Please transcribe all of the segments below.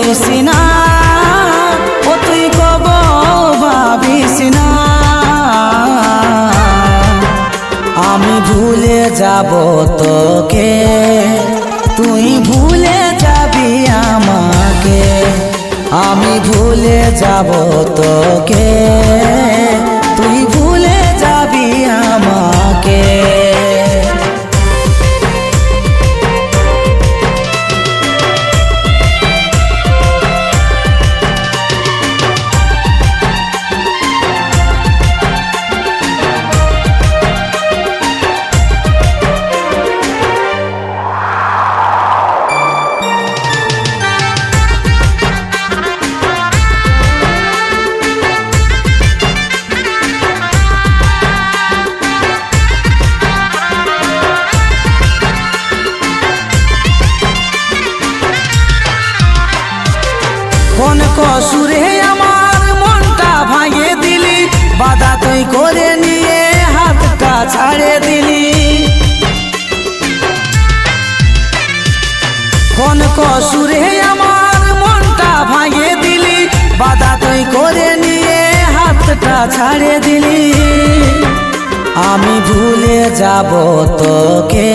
করিস না, ও তুই কব ভাবিস না। আমি ভুলে যাব তোকে, তুই ভুলে যাবি আমাকে। আমি ভুলে যাব তোকে, তুই ভুলে যাবি আমাকে। কোন কসুরে আমার মনটা ভাঙিয়ে দিলি, বাধা তুই করে নিয়ে হাতটা ছাড়ে দিলি। কোন কসুরে আমার মনটা ভাঙিয়ে দিলি, বাধা তুই করে নিয়ে হাতটা ছাড়ে দিলি। আমি ভুলে যাব তোকে,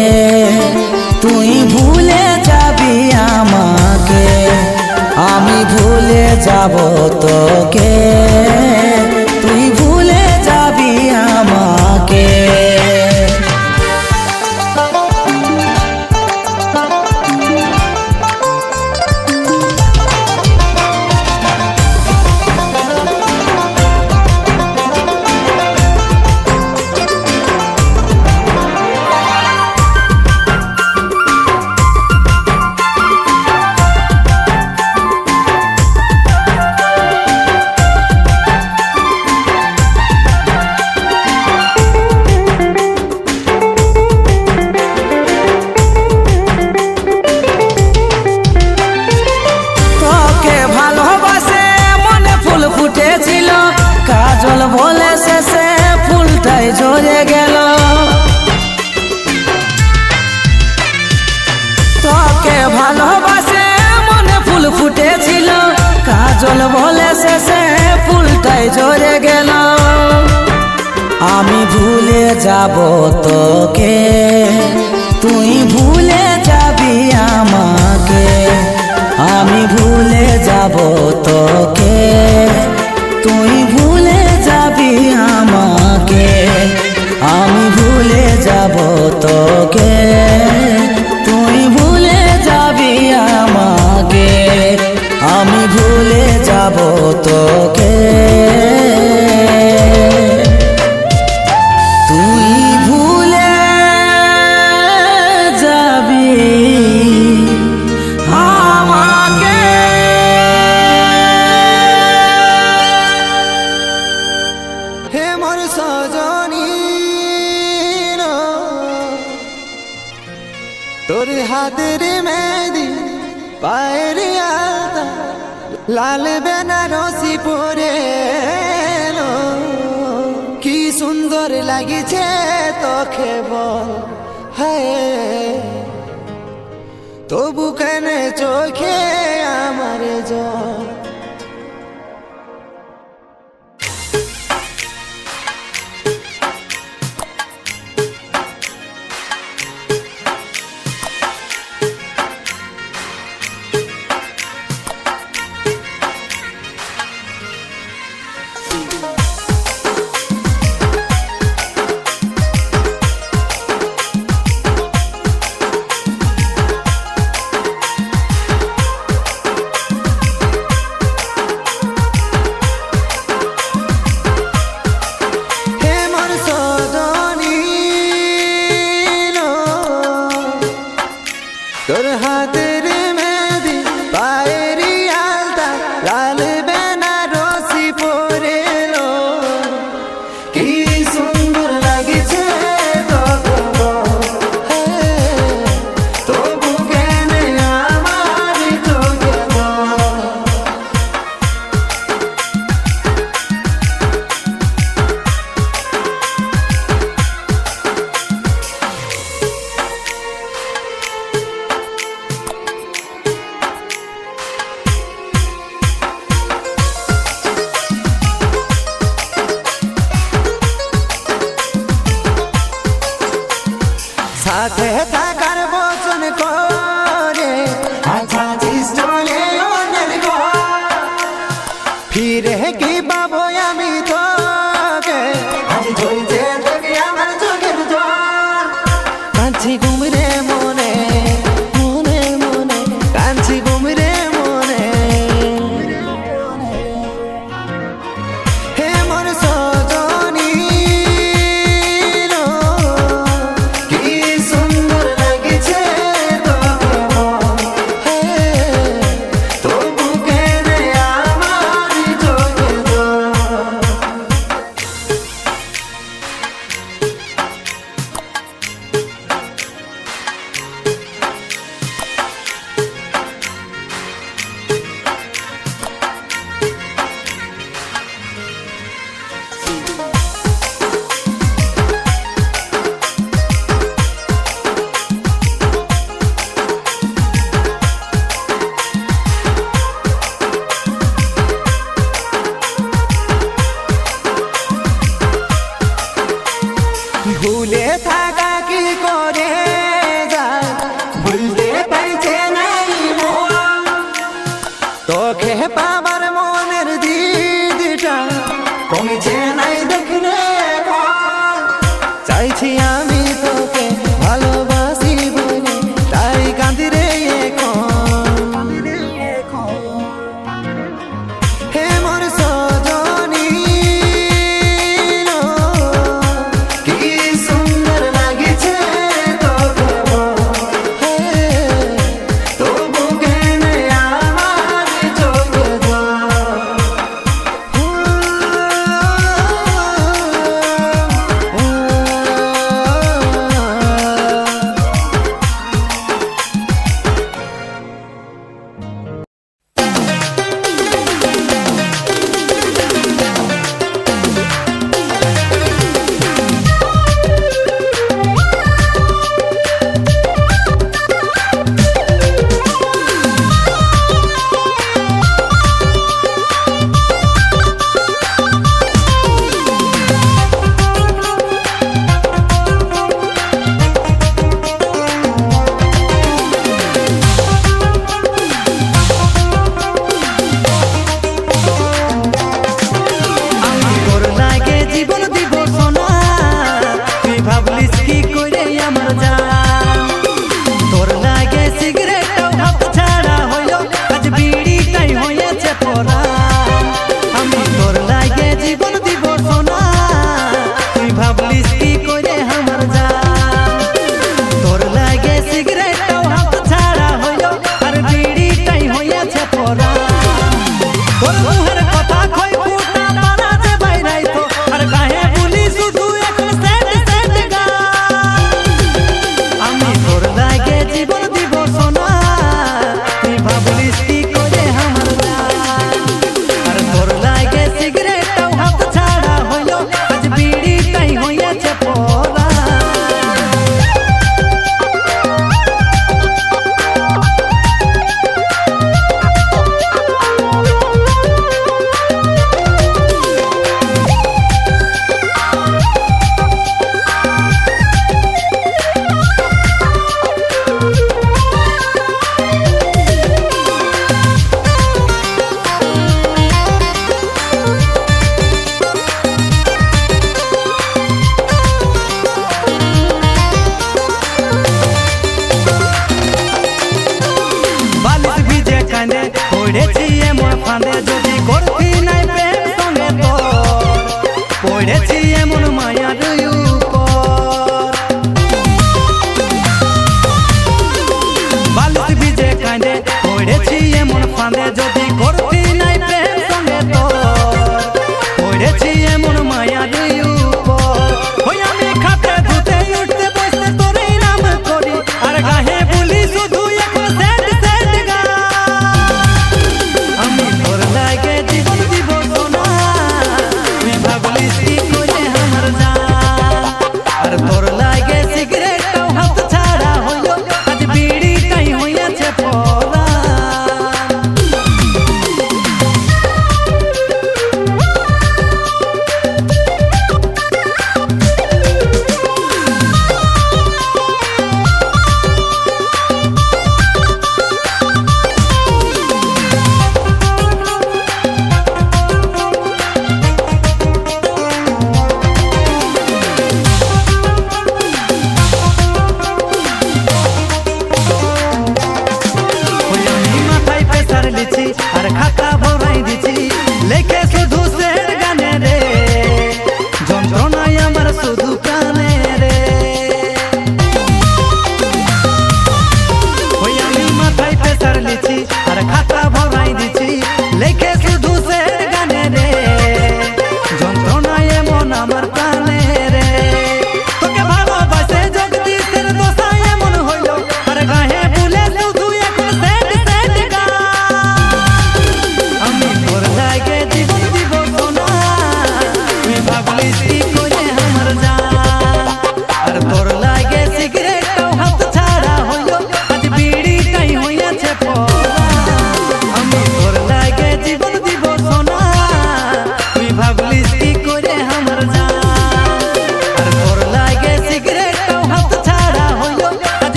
তুই ভুলে যাবি আমাকে। আমি ভুলে যাব তোকে, তুই ভুলে যাবি আমাকে। কাজল বলে শেষে ফুলটাই ঝরে গেল, তোকে ভালোবাসে মনে ফুল ফুটেছিল। কাজল বলে শেষে ফুলটাই ঝরে গেল। আমি ভুলে যাব তোকে, তুই ভুলে যাবি আমাকে। আমি ভুলে যাব তোকে, তুই ভুলে যাবি আমাকে। আমি ভুলে যাব তোকে, তুই ভুলে যাবি আমাকে। আমি ভুলে যাব তোকে, তুই ভুলে যাবি আমাকে। হে মোর সজনী তোর হাতের মেহেদি পায়ের আলতা, লাল বেনারসি পরে কি সুন্দর লাগিছে তোকে বল। হায় তবু কেন চোখে আমার জল। তোকে পাবার মনের দিদিটা কমেছে নাই দেখলে চাইছি আমি তোকে ভালোবাসি বলে তাই কাঁদি রে এখন হে মোর সজনী কি সুন্দর লাগিছে তোকে তবু কেন আমার চোখে পড়েছি এমন ফাঁদে যদি করতি নাই প্রেম সঙ্গে তোর পড়েছি এমন মায়ার উপর বালিশ ভিজে কাঁদে পড়েছি এমন ফাঁদে যদি করতি নাই প্রেম সঙ্গে তোর পড়েছি এমন মায়ার উপর ওই আমি খাতে ধুতে উঠতে বসতে তোরই নাম করি আর গাহে বলি শুধু এখন সেট সেট গা আমি তোর লাগে জীবন দিব সোনা তুই ভাবলিস কি করে আমার জান আর তোর লাগে সিগারেটটাও হাত ছাড়া হলো আজ বিড়িটাই হইয়াছে পরাণ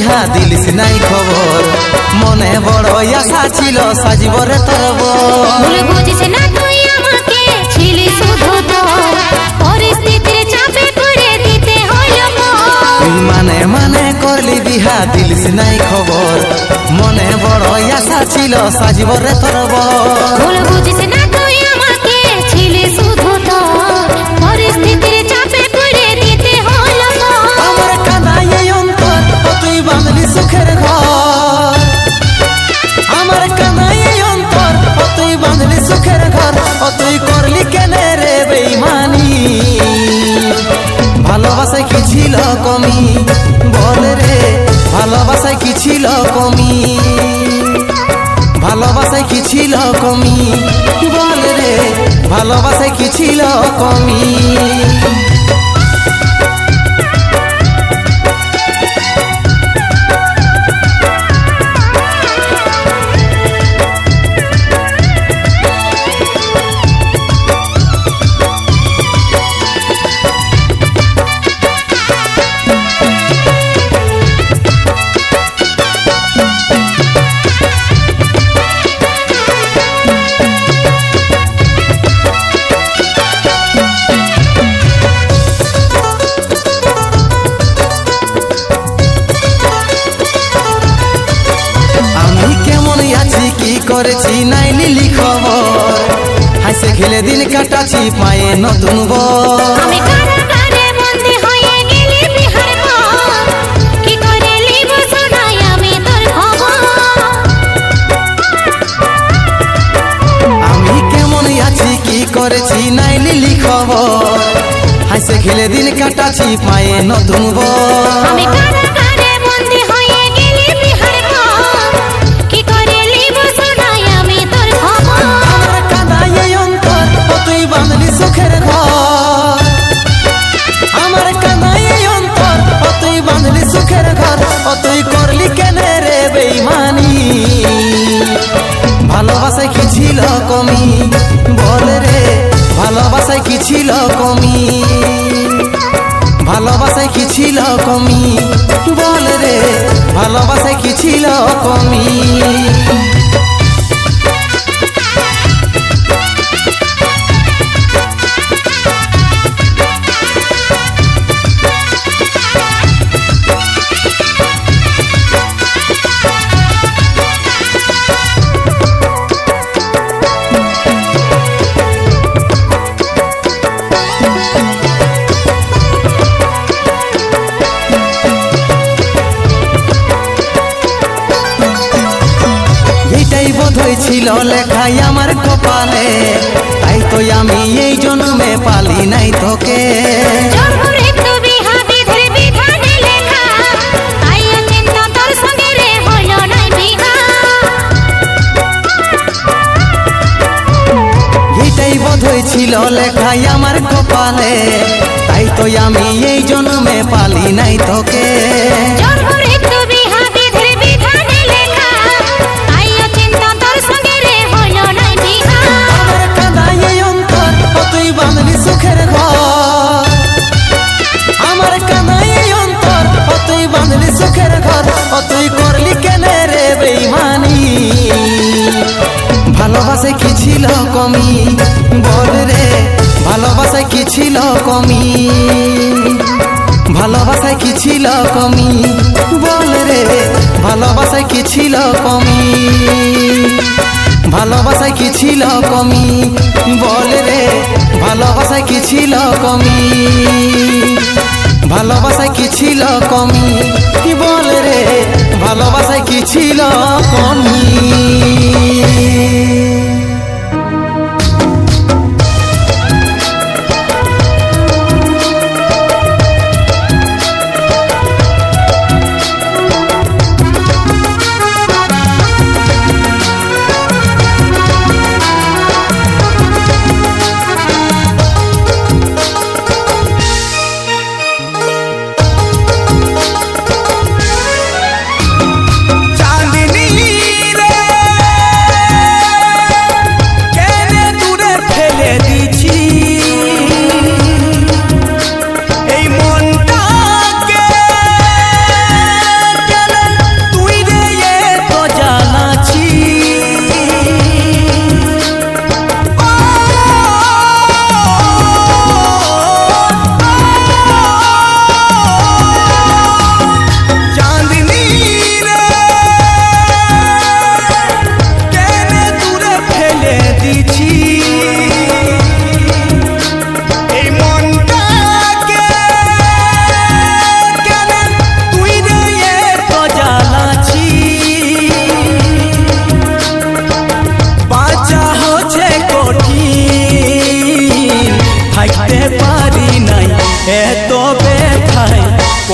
বিহা দিলিস নাই খবর মনে বড় আশা ছিল সাজিবরে তোর ভুল বুঝিস না তুই আমাকে ছিলি শুধু তোর পরিস্থিতির চাপে করে দিতে হলো তুই মানে মানে করলি বিহা দিলিস নাই খবর মনে বড় আশা ছিল সাজিবরে তোর ভুল বুঝিস না তুই আমাকে ছিলি শুধু তোর পরিস্থিতির চাপে করে দিতে হলো আমার কাঁদায় এই অন্তর ও তুই বাঁধলি সুখের ঘর আমার কাঁদায় এই অন্তর ও তুই বাঁধলি সুখের ঘর ও তুই করলি কেনে রে বেঈমানি ভালোবাসায় কি ছিল কমি বল রে ভালোবাসায় কি ছিল কমি ভালোবাসায় কি ছিল কমি বল রে ভালোবাসায় কি ছিল কমি করেছি নাই লিলি খবর হাসে খেলে দিন কাটাছি পায়ে নতুন আমি কারাগারে বন্দী হয়ে গেলি বিহার পর কি করে লিব শোনাই আমি তোর খবর আমি কেমন আছি কি করেছি নাই লিলি খবর হাসে খেলে দিন কাটাছি পায়ে নতুন আমি কারাগারে বন্দী হয়ে গেলি বিহার পর কি করে লিব শোনাই আমি তোর খবর আমার কাঁদায় এই অন্তর ও তুই বাঁধলি সুখের ঘর আমার কাঁদায় এই অন্তর ও তুই বাঁধলি সুখের ঘর ও তুই করলি কেনে রে বেঈমানি ভালোবাসায় কি ছিল কমি বল রে ভালোবাসায় কি ছিল কমি ভালোবাসায় কি ছিল কমি বল রে ভালোবাসায় কি ছিল কমি ছিল লেখাই আমার কপালে তাই তো আমি এই জন্মে পালি নাই তোকে এটাই বোধ হয়েছিল লেখাই আমার কপালে তাই তো আমি এই জন্মে পালি নাই তোকে সুখের ঘর আমার কাঁদায় এই অন্তর ও তুই বাঁধলি সুখের ঘর ও তুই করলি কেনে রে বেঈমানি ভালোবাসায় কি ছিল কমি বল রে ভালোবাসায় কি ছিল কমি ভালোবাসায় কি ছিল কমি বল রে ভালোবাসায় কি ছিল কমি ভালোবাসায় কি ছিল কমি বল রে ভালোবাসায় কি ছিল কমি ভালোবাসায় কি ছিল কমি বল রে ভালোবাসায় কি ছিল কমি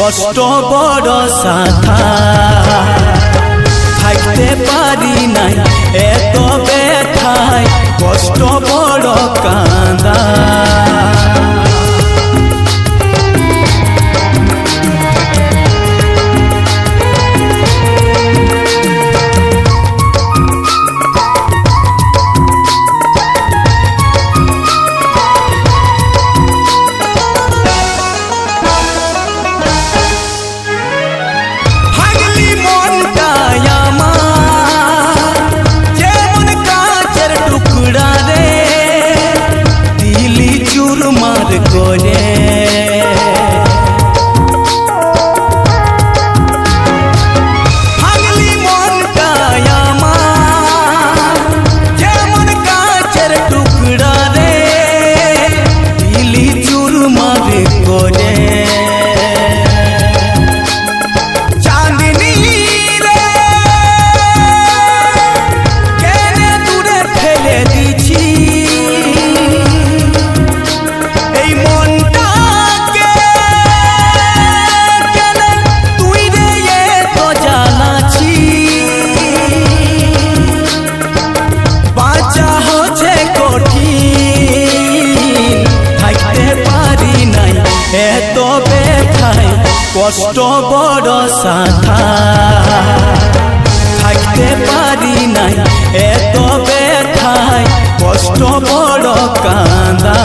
কষ্ট বড় সাথা থাকতে পারি নাই এত ব্যথায় কষ্ট বড় কাঁদা এত ব্যথায় কষ্ট বড় সাথা থাকতে পারি নাই এত ব্যথায় কষ্ট বড় কাঁদা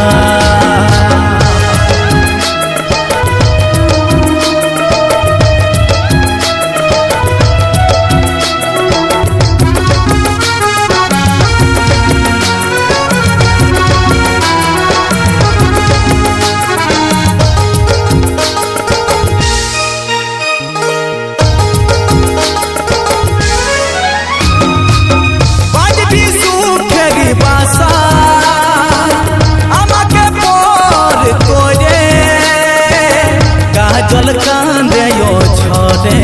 জল কাঁদে ছড়ে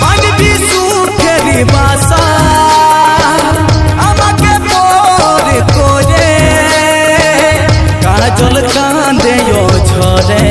পানি সুখের বাসা আমাকে পরে করে কাজল কাঁদে ছড়ে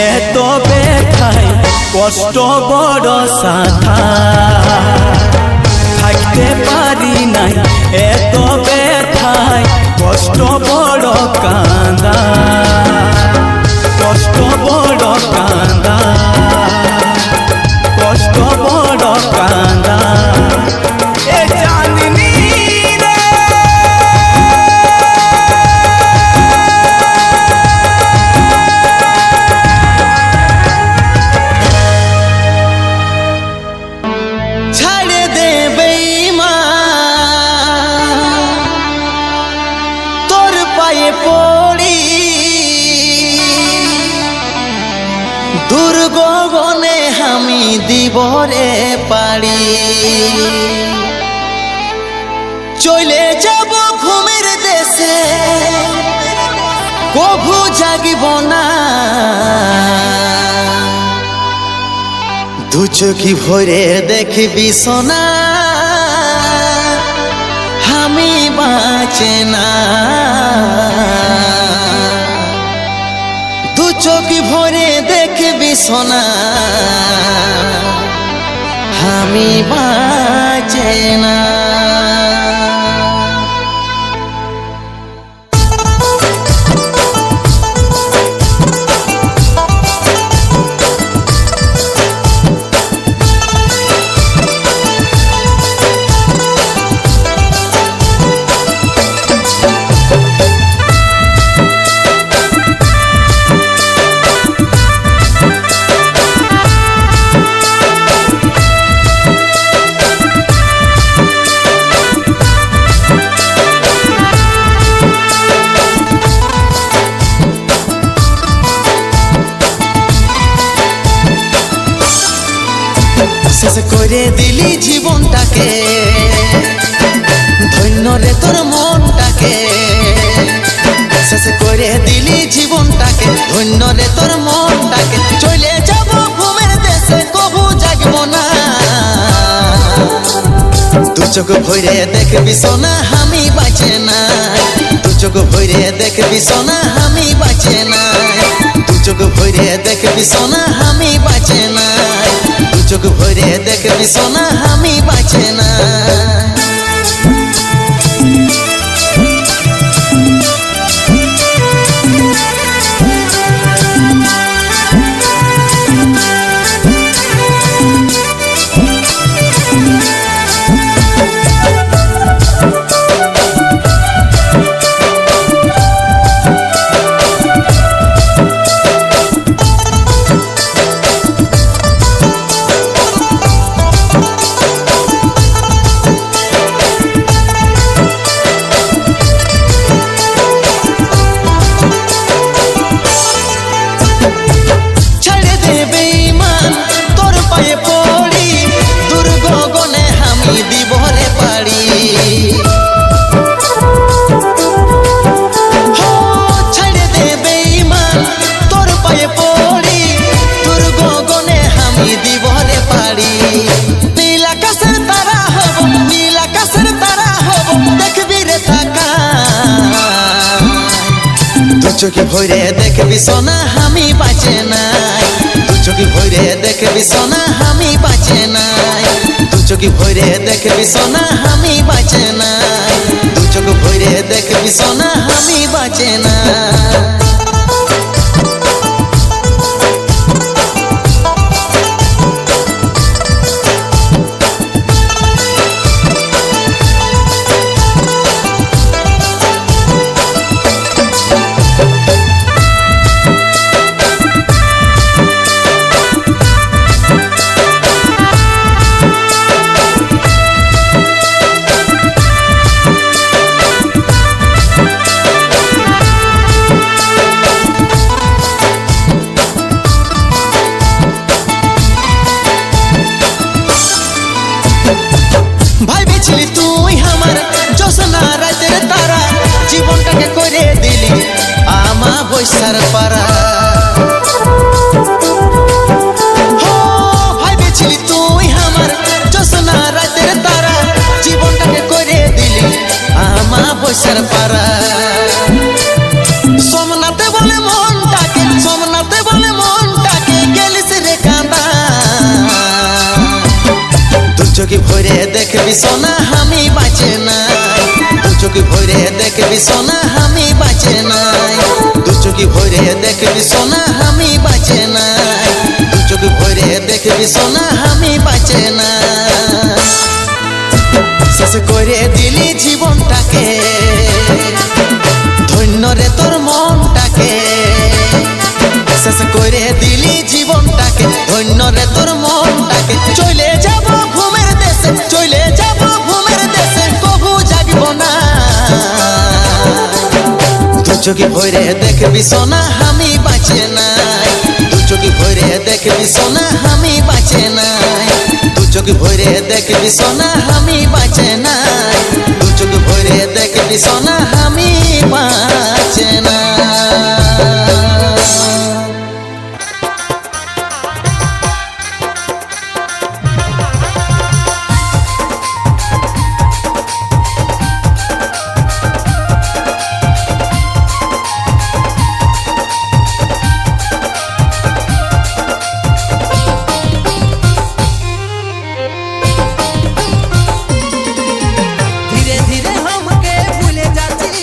এত ব্যথায় কষ্ট বড় সাথা থাকতে পারি নাই এত ব্যথায় কষ্ট বড় কাঁদা কষ্ট বড় কাঁদা কষ্ট বড় কাঁদা দুর্গগনে আমি দিবরে পারি চলে যাব ঘুমের দেশে কভু জাগিব না দু চোখি ভরে দেখবি সোনা আমি বাঁচে না দু চোখি ভরে দেখবি সোনা আমি বাঁচে না করে দিলি জীবনটাকে, ধন্য রে তোর মনটাকে, শেষ করে দিলি জীবনটাকে, ধন্য রে তোর মনটাকে। চলে যাব ঘুমের দেশে, কবু জাগব না। দু চোখ ভরে দেখবি সোনা আমি বাঁচে নাই, দু চোখ ভরে দেখবি সোনা আমি বাঁচে নাই, দু চোখ ভরে দেখবি সোনা আমি বাঁচে নাই, দু চোখ ভরে দেখবি সোনা আমি বাঁচে নাই। চোখে ভরে দেখবি সোনা আমি বাঁচে নাই, দু চোখে ভরে দেখবি সোনা আমি বাঁচে নাই, দু চোখে ভরে দেখবি সোনা আমি বাঁচে নাই, দু চোখ ভরে দেখবি সোনা আমি বাঁচে নাই। ভাবিছিলি তুই আমার জোছনা রাতের তারা, জীবনটাকে করে দিলি আমা বৈশার পারা। ভাবিছিলি তুই আমার জোছনা রাতের তারা, জীবনটাকে করে দিলি আমা বৈশার পারা। সোমনাথে বলে মনটাকে, সোমনাথে বলে মনটাকে গেলিস রে কাঁদা। দু চোখে ভরে দেখবি সোনা আমি বাঁচে নাই, দু চোখে ভরে দেখবি সোনা আমি বাঁচে নাই, দু চোখে ভরে দেখবি সোনা আমি বাঁচে নাই, দু চোখে ভরে দেখবি সোনা আমি বাঁচে নাই। শেষ করে দিলি জীবনটাকে, ধন্য রে তোর মনটাকে, শেষ করে দিলি জীবনটাকে, ধন্য রে তোর মনটাকে। চলে যাব ঘুমের দেশে, চলে যাব ঘুমের দেশে, কবু জাগব না। দু চোখে ভরে দেখবি সোনা আমি বাঁচে নাই, দু চোখে ভরে দেখবি সোনা আমি বাঁচে নাই, দু চোখে ভরে দেখবি সোনা আমি বাঁচে নাই, দু চোখে ভরে দেখবি সোনা আমি বাঁচে নাই। धीरे धीरे हमके भूले जाती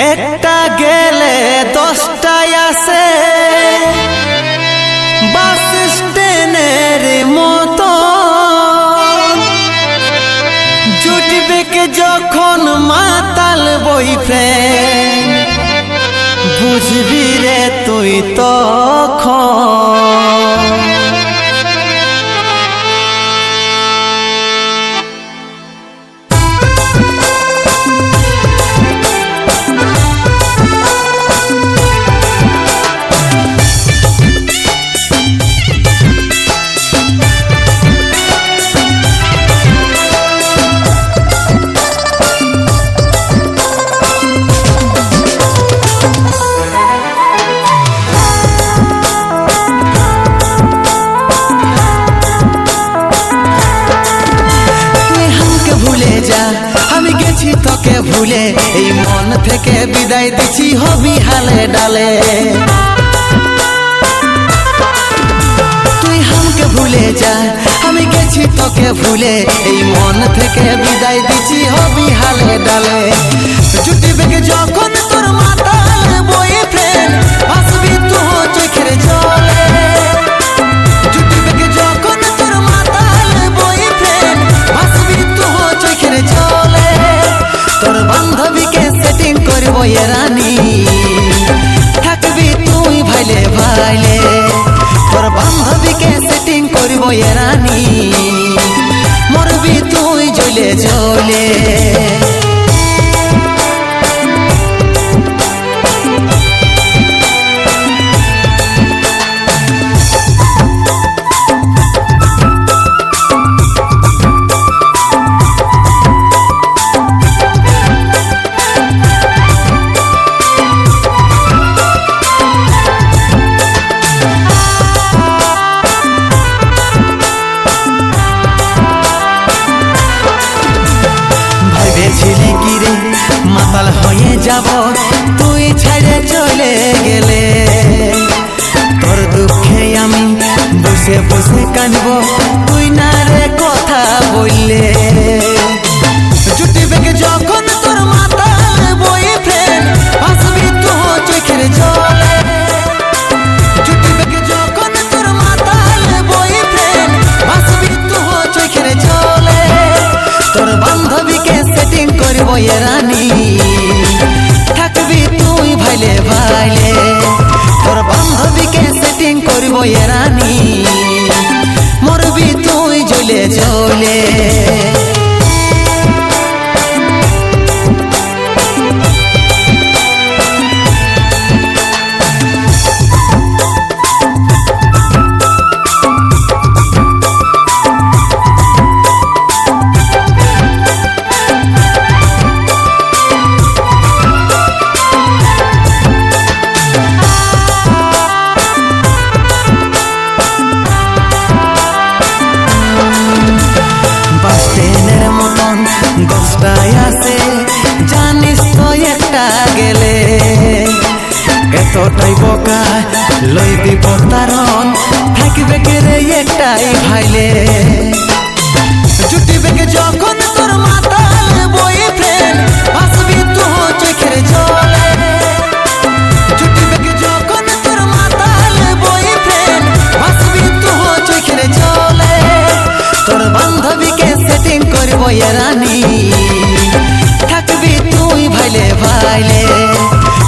একটা গেলে 10টায় আসে বাস স্ট্যান্ডের মতো জুটবে কে যখন মাতাল বয়ফ্রেন্ড বুঝবি রে তুই তখন আমি গেছি তোকে ভুলে এই মন থেকে বিদায় দিচ্ছি হবি হালে ডালে তুই আমাকে ভুলে যা আমি গেছি তোকে ভুলে এই মন থেকে বিদায় দিচ্ছি হবি হালে ডালে জুটি বেগে যখন তোর মাতাল বয়ফ্রেন্ড আসবি তুই চোখের জলে জুটি বেগে যখন তোর মাতাল বয়ফ্রেন্ড আসবি তুই চোখের জলে তোর বান্ধবীকে সেটিং করবো এ রানী থাকবি তুই ভাইলে ভাইলে তোর বান্ধবীকে সেটিং করবো এ রানী মরবি তুই জ্বলে জ্বলে ভেবেছিলি কি রে মাতাল হয়ে যাব তুই ছেড়ে চলে গেলে তোর দুঃখে আমি বসে বসে কাঁদব তুই না রে কথা বললে জুটি বেগে যখন তোর মাতাল বয়ফ্রেন্ড আসবি তুই চোখের জলে জুটি বেগে যখন তোর মাতাল বয়ফ্রেন্ড আসবি তুই চোখের জলে তোর বান্ধবীকে সেটিং করবো এ রানী থাকবি তুই ভাইলে ভাইলে তোর বান্ধবীকে সেটিং করবো এ রানী মরবি তুই জ্বলে জ্বলে জানিস তো একটা গেলে এতটাই বোকা লইবি প্রতারণ থাকবে কে রে একটাই ভাইলে জুটি বেগে যখন তোর মাতাল বয়ফ্রেন্ড আসবি তুই চোখের জলে জুটি বেগে যখন তোর মাতাল বয়ফ্রেন্ড আসবি তুই চোখের জলে তোর বান্ধবীকে সেটিং করবো এ রানী থাকবি তুই ভাইলে ভাইলে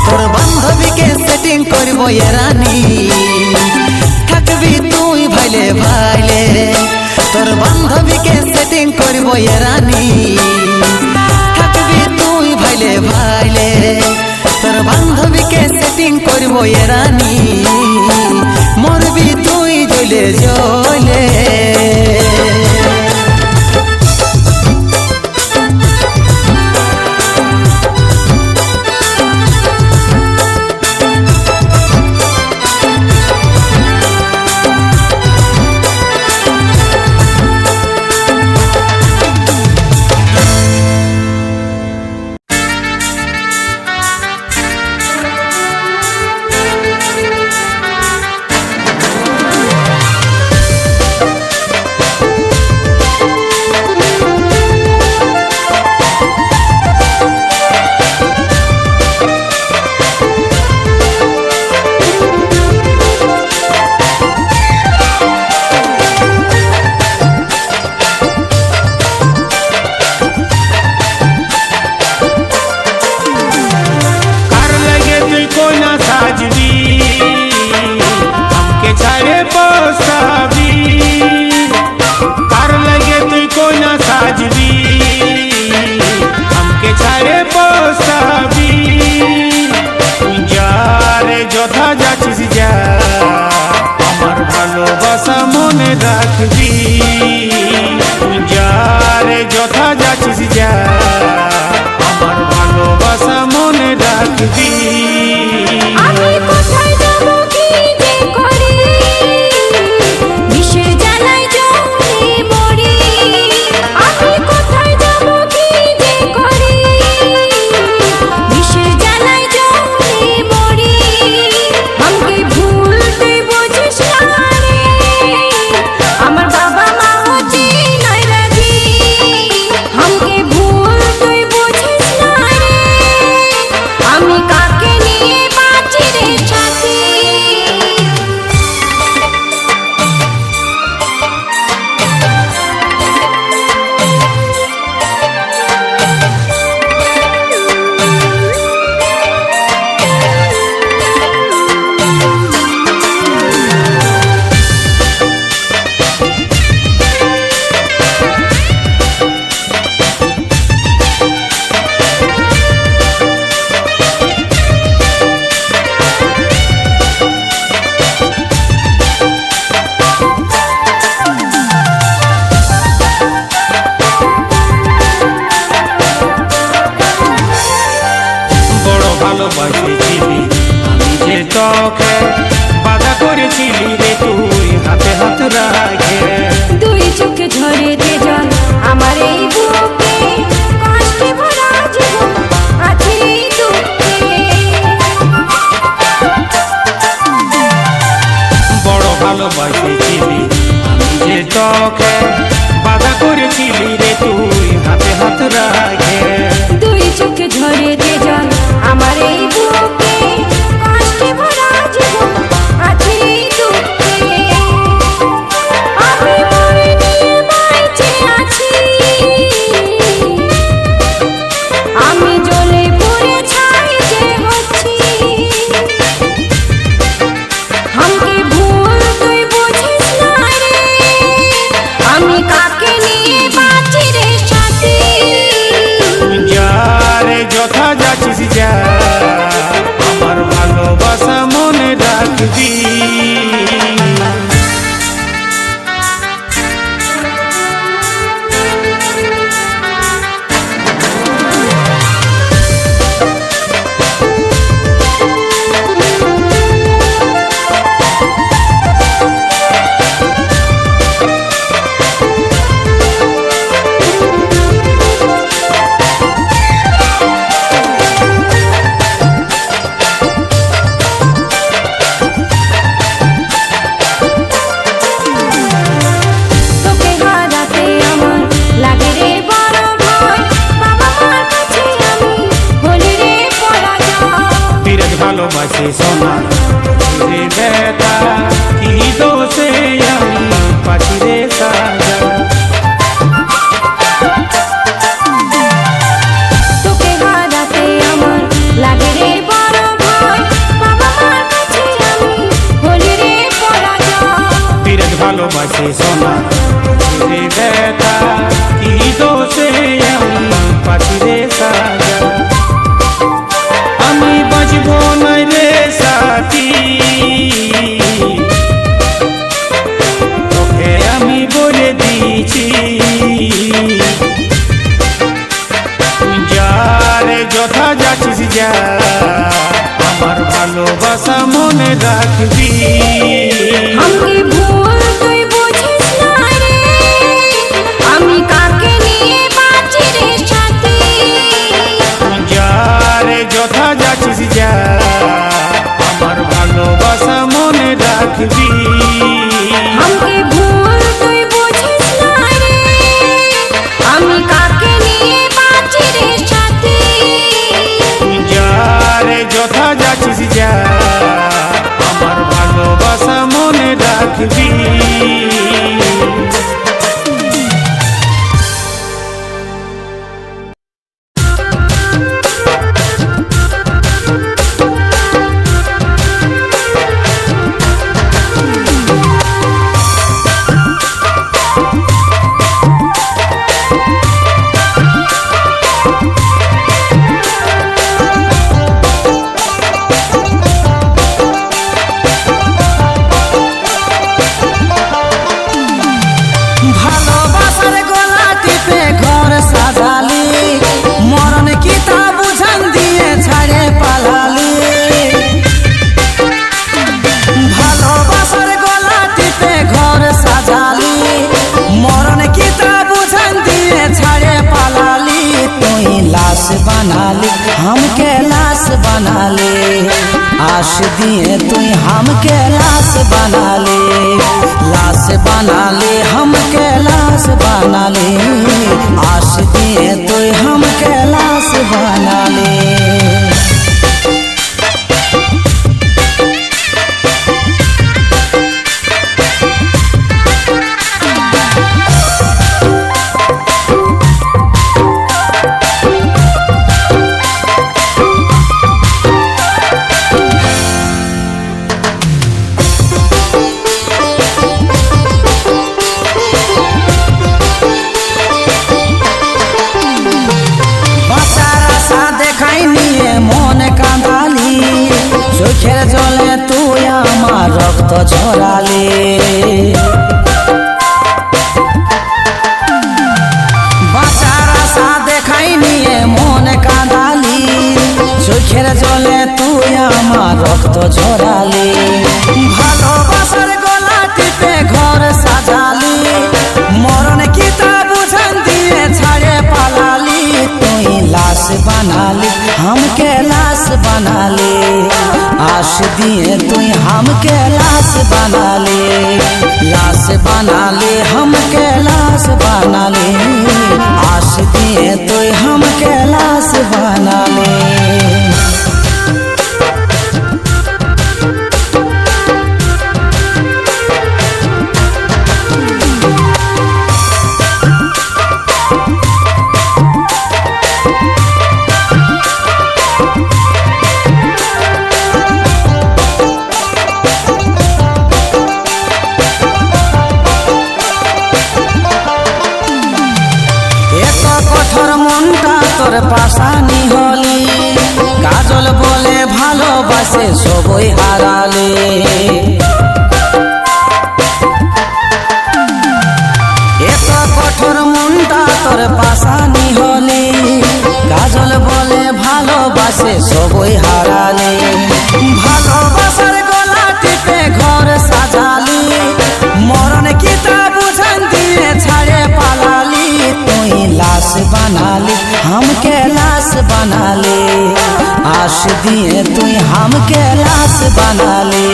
তোর বান্ধবীকে সেটিং করবো এ রানী থাকবি তুই ভাইলে ভাইলে তোর বান্ধবীকে সেটিং করবো এ রানী থাকবি তুই ভাইলে ভাইলে তোর বান্ধবীকে সেটিং করবো এ রানী মরবি তুই জ্বলে জ্বলে রাখবি। আমি কোথায় যাব কি যে করি, বিষের জ্বালায় জ্বলে মরি। আমি কোথায় যাব কি যে করি, বিষের জ্বালায় জ্বলে মরি। আমাকে ভুল তুই বুঝিস না রে, আমার বাবা মা হচ্ছে নয় রাজি। আমাকে ভুল তুই বুঝিস না রে, আমি কাকে নিয়ে বাঁচি রে সাথী। বড় ভালোবাসেছিলি আমি যে তোকে, বাধা করেছিলি রে তুই হাতে হাত রাখে। দুই চোখে ঝরে দে জল আমার এই বুকে, কষ্টে ভরা জীবন আছে এই দুঃখে। বড় ভালোবাসেছিলি আমি যে তোকে, বাধা করেছিলি রে তুই হাতে হাত রাখে। দুই চোখে ঝরে দে জল আমার এই বুকে, কষ্টে ভরা জীবন আছে এই দুঃখে। আমি মরে নিয়ে বেঁচে আছি, আমি জ্বলে পুড়ে ছাই যে হচ্ছি। আমাকে ভুল তুই বুঝিস না রে, আমি কাকে নিয়ে বাঁচি রে সাথী। যারে যথা যাচ্ছিস যা, আমার ভালোবাসা মনে রাখবি। তোকে হারাতে আমার লাগে রে বড় ভয়, বাবা মার কাছে আমি হলি রে পরাজয়। বিরাট ভালোবাসি সোনা রে বেটা, কি দোষে আমি পাচ্ছি রে সাজা। তোকে হারাতে আমার লাগে রে বড় ভয়, বাবা মার কাছে আমি হলি রে পরাজয়। বিরাট ভালোবাসি সোনা রে বেটা, কি দোষে আমি পাচ্ছি রে সাজা। আমি বাঁচব না রে সাথী, তোকে আমি বলে দিয়েছি। যারে যথা যাচ্ছিস যা, আমার ভালোবাসা মনে রাখবি। আমাকে ভুল তুই বুঝিস না রে, আমি কাকে নিয়ে বাঁচি রে সাথী। যারে যথা যাচ্ছিস যা, আমার ভালোবাসা মনে রাখবি। আমাকে ভুল তুই বুঝিস না রে, আমি কাকে নিয়ে বাঁচি রে সাথী। যারে যথা যাচ্ছিস যা, আমার ভালোবাসা लाश बना ले हमके लाश बना ले आश दिए तू हमके लाश बना ले लाश बना ले हमके लाश बना ले आश दिए तू हमके लाश बना ले চোখের জলে তুই আমার রক্ত ঝরালে বাঁচার আশা দেখাই নিয়ে মনে কাঁদালি চোখের জলে তুই আমার রক্ত ঝরালে ভালোবাসার গলা টিপে ঘর সাজালি মরণ কি তা বুঝান দিয়ে ছাড়ে পালালি তুই লাশ বানালি हमके लाश बना ले आश दिए तू हमके लाश बना ले लाश बना ले हमके लाश बना ले आश दिए तू हमके लाश बना ले তোর পাশানি হলি কাজল বলে ভালোবাসে সবই হারালে এত কঠোর মনটা তোর পাশানি হলি কাজল বলে ভালোবাসে সবই হারালে ভালোবাসার গলা টিপে ঘর সাজালি মরণ কি তা বুঝান দিয়ে ছাড়ে পালালি তুই लाश बना ले हमके लाश बना ले आश दिए तू हमके लाश बना ले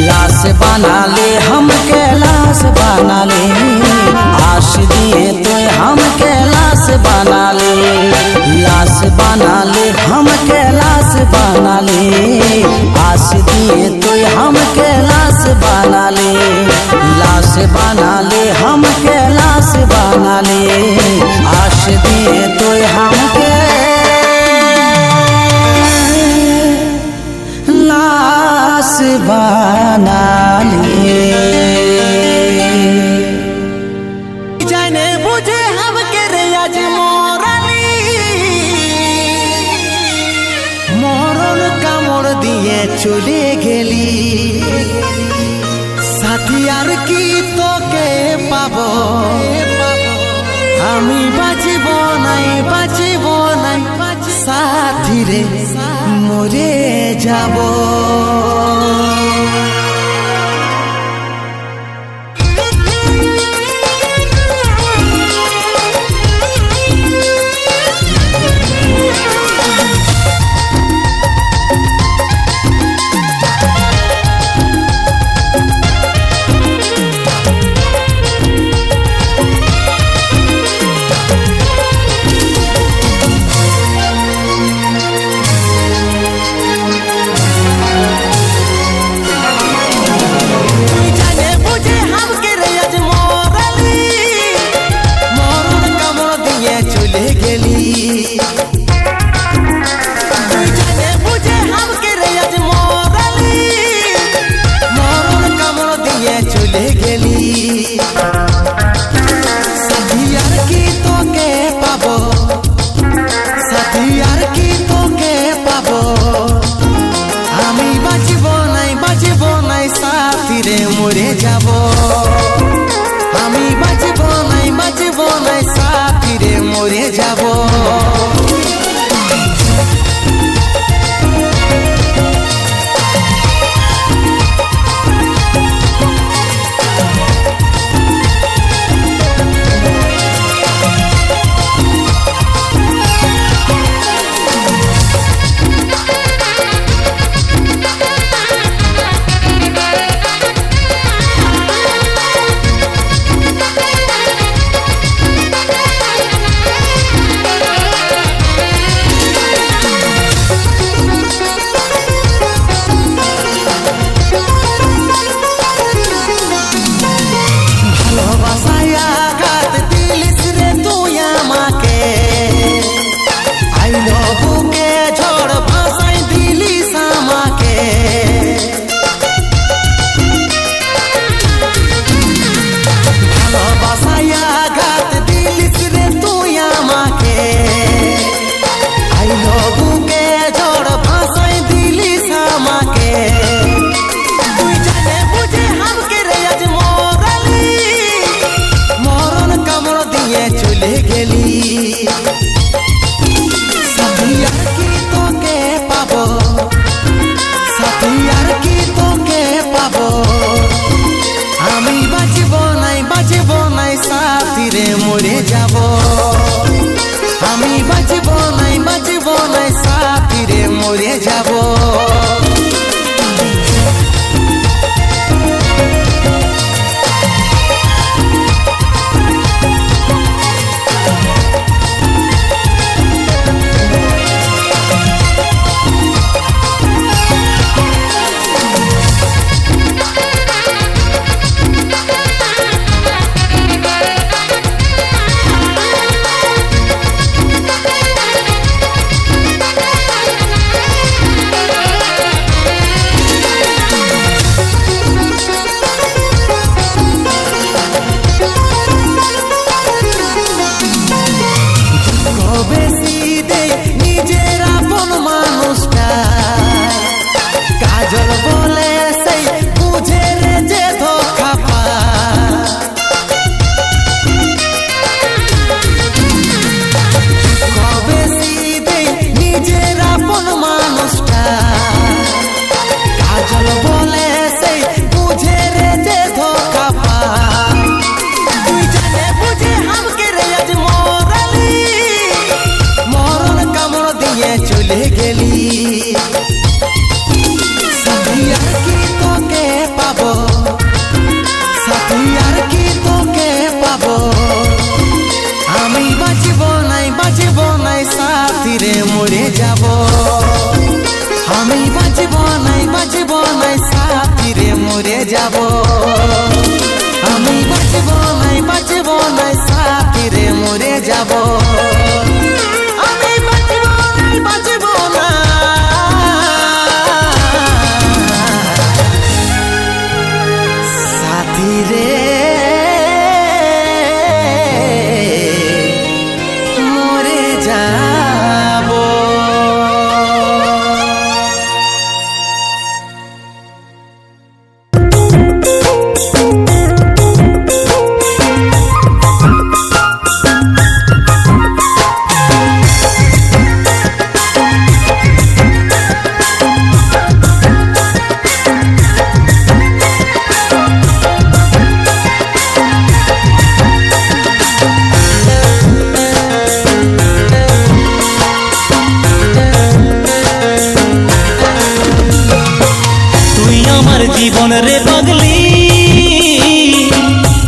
लाश बना ले हमके लाश बना ले आश दिए तू हमके लाश बना ले लाश बना ले हमके लाश बना ले आश दिए तू हमके लाश बना ले लाश बना ले हमके लाश बना ले आश दिए तो हमके लाश बना ले जाने बुझे हमके रे आज मोरली মরণ কামড় দিয়ে চলে গেলি সাথী আর কি তোকে পাবো আমি বাঁচিব নাই সাথী রে মরে যাব চলে গেলি সাথী আর কি তোকে পাবো সাথী আর কি তোকে পাবো আমি বাঁচব নাই সাথী রে মরে যাব আমি বাঁচব নাই সাথী রে মরে যাব চলে গেলি সাথী আর কি তোকে পাবো সাথী আর কি তোকে পাবো আমি বাঁচব নাই সাথী রে মরে যাব আমি বাঁচব নাই সাথী রে মরে যাব আমি বাঁচব নাই সাথী রে মরে যাব সাথী রে মরে যাব জীবন রে পাগলি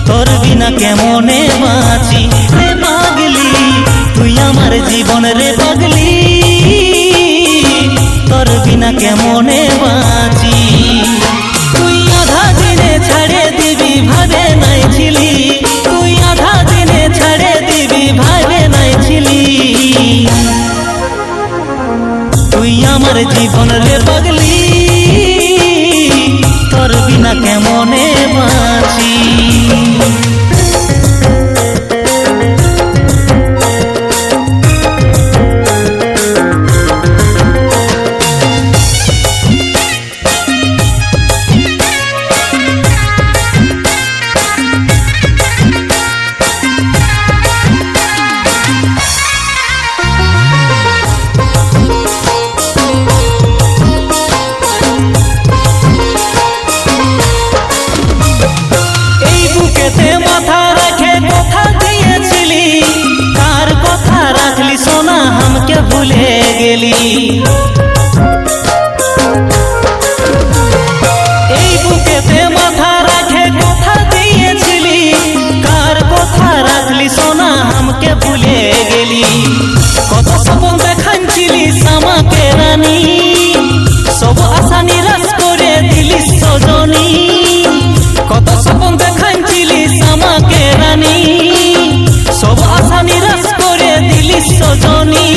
তোর বিনা কেমনে বাঁচি রে পাগলি তুই আমার জীবন রে পাগলি তোর বিনা কেমনে বাঁচি তুই আধা দিনে ছাড়ে দিবি ভাবে নাই ছিলি তুই আধা দিনে ছাড়ে দিবি ভাবে নাই ছিলি তুই আমার জীবন রে পাগলি তোর বিনা কেমনে বাঁচি মাথা রাখে কথা দিয়েছিলি কার কথা রাখলি সোনা हमके ভুলে গেলি এই বুকেতে মাথা রাখে কথা দিয়েছিলি কার কথা রাখলি সোনা हमके ভুলে গেলি কত স্বপ্ন দেখাচ্ছিলি আমাকে রানী সব আশা নিরাশ করে দিলি সজনী কত স্বপ্ন দেখাচ্ছিলি আমাকে রানী সব আশা নিরাশ করে দিলি সজনী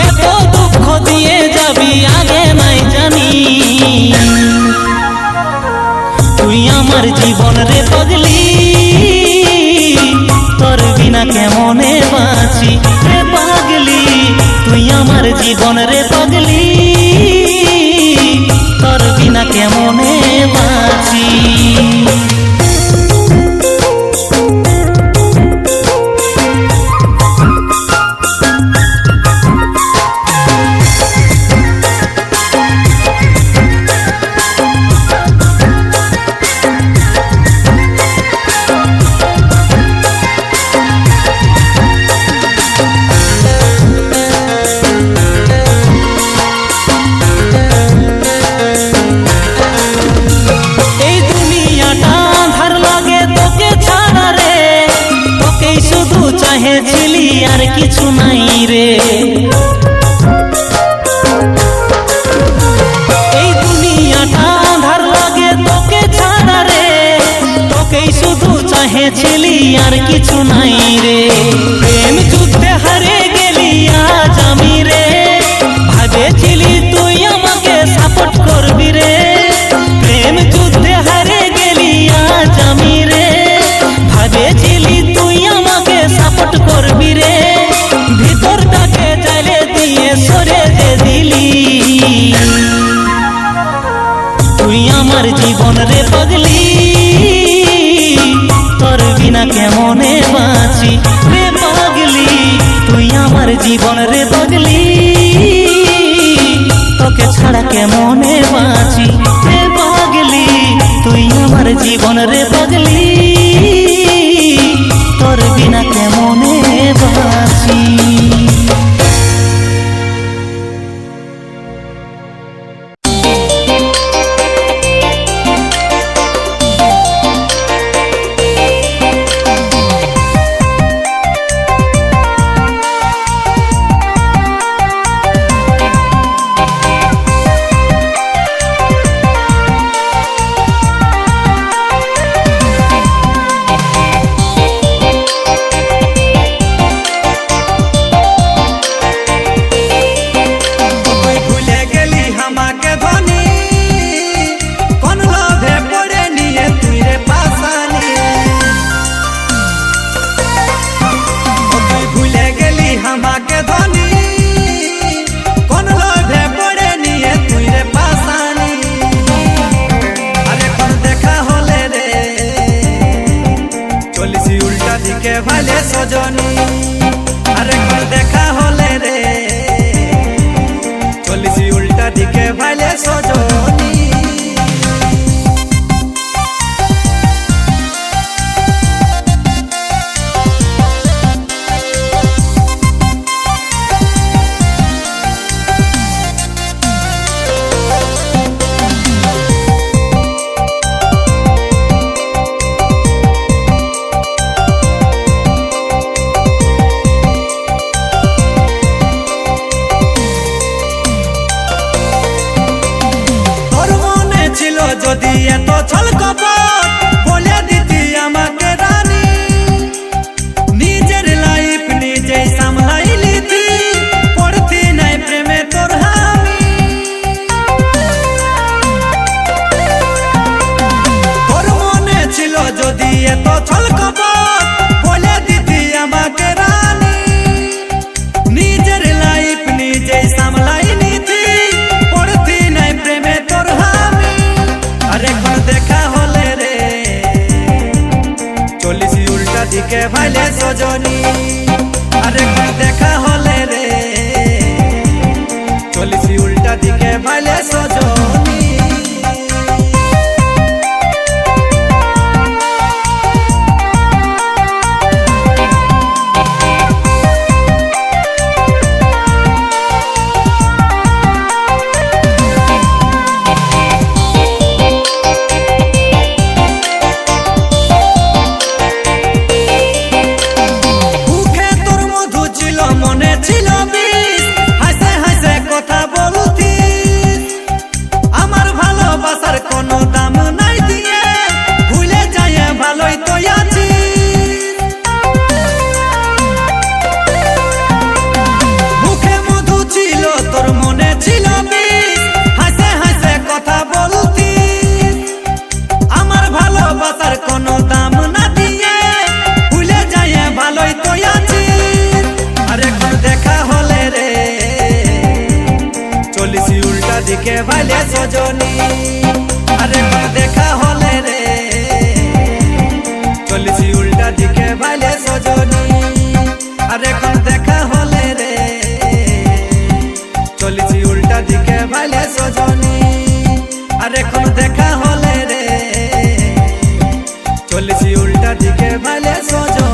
এত দুঃখ দিয়ে যাবি আগে নাই জানি তুই আমার জীবন রে পাগলি তোর বিনা কেমনে বাঁচি রে পাগলি তুই আমার জীবন রে পাগলি তোর বিনা কেমনে বাঁচি চাহেছিলি আর কিছু নাই রে। এই দুনিয়াটা আঁধার লাগে তোকে ছাড়া রে, তোকেই শুধু চাহেছিলি আর কিছু নাই রে। প্রেম যুদ্ধে হারে গেলি আজ আমি রে, ভাবেছিলি তুই আমাকে সাপোর্ট করবি রে। প্রেম যুদ্ধে হারে গেলি আজ আমি রে, ভাবেছিলি তুই আমাকে সাপোর্ট করবি রে। ভিতরটাকে জ্বালে দিয়ে সরে যে দিলি, তুই আমার জীবন রে পাগলি, তোর বিনা কেমনে বাঁচি রে পাগলি। তুই আমার জীবন রে পাগলি, তোকে ছাড়া কেমনে বাঁচি রে পাগলি। তুই আমার জীবন রে পাগলি, তোর বিনা কেমনে বাঁচি। ভালে সজনী আরেকবার দেখা হলে রে, চলিসি উল্টা দিকে ভালে সজনী। যদি এত ছল কপট বলে দিতি আমাকে রানী, নিজের লাইফ নিজেই সামলাই লিতি, পড়তি নাই প্রেমে তোর হামি। তোর মনে ছিল যদি এত ছল কপট বলে দিতি আমাকে রানী, নিজের লাইফ নিজেই সামলাই লিতি, পড়তি নাই প্রেমে তোর হামি। আরেকবার দেখা হলে রে, চলিসি উল্টা দিকে ভালে সজনী। আরেকবার দেখা হলে রে, চলিসি উল্টা দিকে ভালে সজনী। দিকে ভালে সজনী আরেকবার দেখা হলে রে, চলিসি উল্টা দিকে ভালে সজনী আরেকবার দেখা হলে রে, চলিসি উল্টা দিকে ভালে সজনী আরেকবার দেখা হলে রে, চলিসি উল্টা দিকে ভালে সজনী।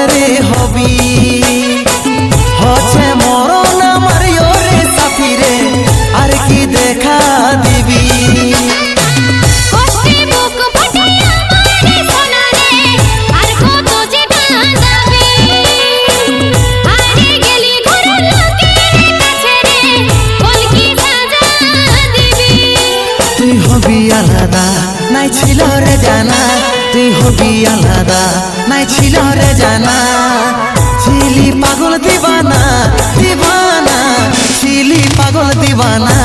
রে হবি হচ্ছে মরণ আমার রে সাফিরে আর কি দেখা দিবি কষ্টে বুক ফাটে আমার সোনা রে আর কত যে কাঁদাবে হারে গেলি ঘরের লোকের কাছে রে বল কি সাজা দিবি তুই হবি আলাদা নাই ছিল রে জানা তুই হবি আলাদা নাই ছিল রে জানা ছিলি পাগল দিবানা দিবানা ছিলি পাগল দিবানা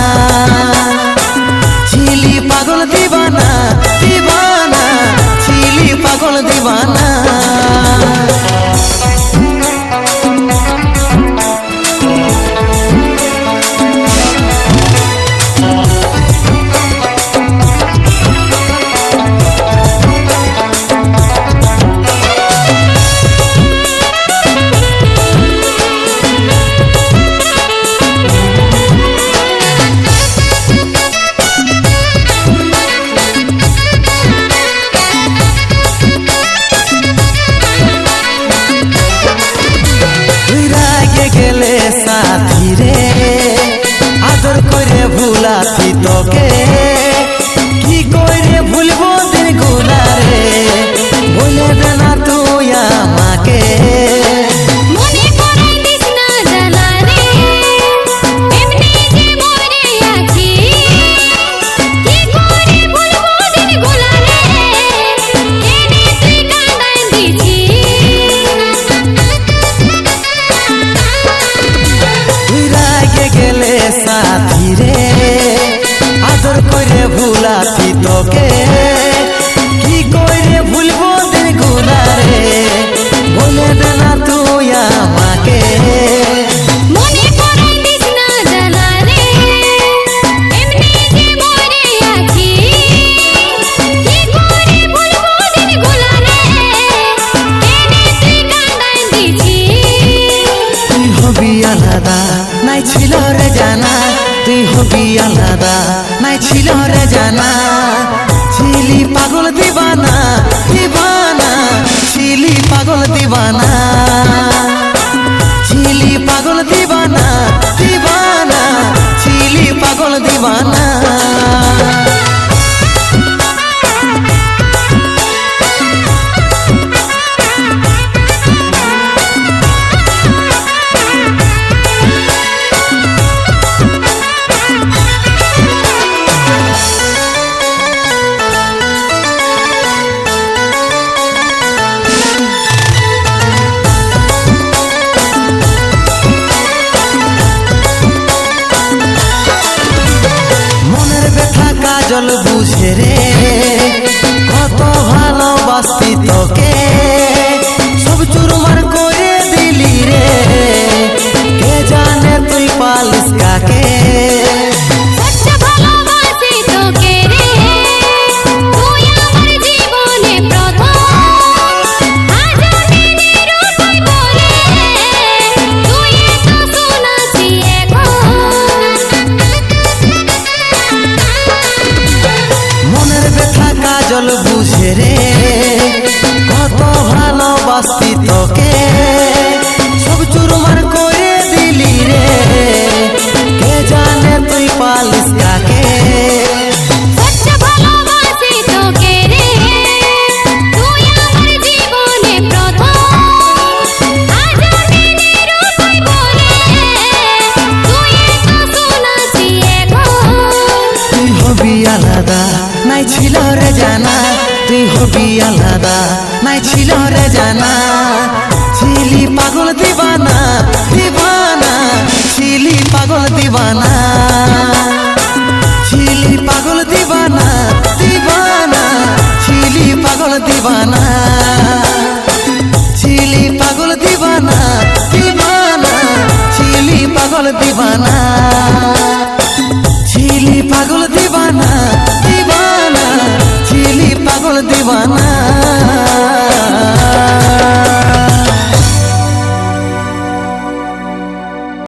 ছিলি পাগল দিবানা দিবানা ছিলি পাগল দিবানা গেলে সাথী রে আদর করে ভুলাছি তোকে কি করে ভুলবো দিন গুলা রে বলে দে না তুই আমাকে মনে পড়ে দিস না জানা রে এমনি যে মরে আছি কি করে ভুলবো দিন গুলা রে কেনে তুই কাঁদাই দিছি গেলে সাথী রে আদর করে ভুলাছি তোকে কি করে ভুলবো দিন গুলা রে বলে দে না তুই আমাকে মনে পড়ে দিস না জানা রে এমনি যে মরে আছি কি করে ভুলবো দিন গুলা রে কেনে তুই কাঁদাই দিছি তুই হবি আলাদা নাই ছিল রে জানা তুই হবি আলাদা নাই ছিল রে জানা ছিলি পাগল দিবানা দিবানা ছিলি পাগল দিবানা ছিলি পাগল দিবানা দিবানা ছিলি পাগল দিবানা কাজল বুঝে রে কত ভালোবাসি তোকে সব চুরমার করে দিলি রে কে জানে তুই পালিস কাকে সচ্চ ভালোবাসি তোকে রে তুই আমার জীবনে প্রথম আজ দিনের উপায় বলে তুই এত শোনাছি মনের ব্যথা কাজল বুঝে রে কত ভালোবাসি তোকে সব চুরমার করে দিলি রে কে জানে তুই পালিস কাকে সচ্চ ভালোবাসি তোকে রে তুই আমার জীবনে প্রথম আজ দিনের উপায় বলে তুই এত শোনাছি তুই হবি আলাদা নাই ছিল রে জানা তুই হবি আলাদা নাই ছিল রে জানা ছিলি পাগল দিবানা দিবানা ছিলি পাগল দিবানা ছিলি পাগল দিবানা দিবানা ছিলি পাগল দিবানা ছিলি পাগল দিবানা দিবানা ছিলি পাগল দিবানা